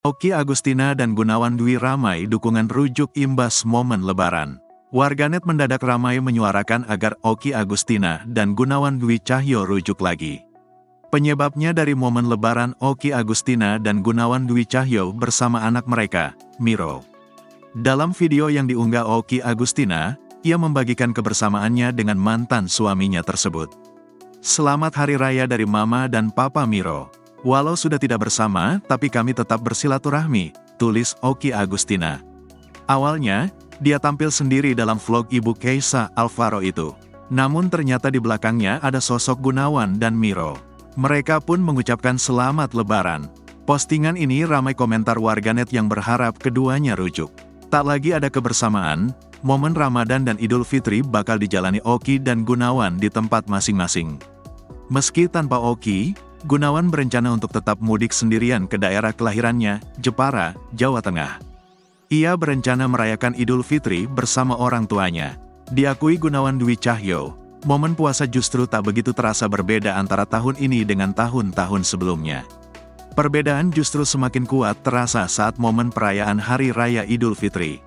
Okky Agustina dan Gunawan Dwi ramai dukungan rujuk imbas momen Lebaran. Warganet mendadak ramai menyuarakan agar Okky Agustina dan Gunawan Dwi Cahyo rujuk lagi. Penyebabnya dari momen Lebaran Okky Agustina dan Gunawan Dwi Cahyo bersama anak mereka, Miro. Dalam video yang diunggah Okky Agustina, ia membagikan kebersamaannya dengan mantan suaminya tersebut. "Selamat Hari Raya dari Mama dan Papa Miro. Walau sudah tidak bersama, tapi kami tetap bersilaturahmi," tulis Okky Agustina. Awalnya, dia tampil sendiri dalam vlog ibu Keisa Alvaro itu. Namun ternyata di belakangnya ada sosok Gunawan dan Miro. Mereka pun mengucapkan selamat Lebaran. Postingan ini ramai komentar warganet yang berharap keduanya rujuk. Tak lagi ada kebersamaan, momen Ramadan dan Idul Fitri bakal dijalani Okky dan Gunawan di tempat masing-masing. Meski tanpa Okky, Gunawan berencana untuk tetap mudik sendirian ke daerah kelahirannya, Jepara, Jawa Tengah. Ia berencana merayakan Idul Fitri bersama orang tuanya. Diakui Gunawan Dwi Cahyo, momen puasa justru tak begitu terasa berbeda antara tahun ini dengan tahun-tahun sebelumnya. Perbedaan justru semakin kuat terasa saat momen perayaan Hari Raya Idul Fitri.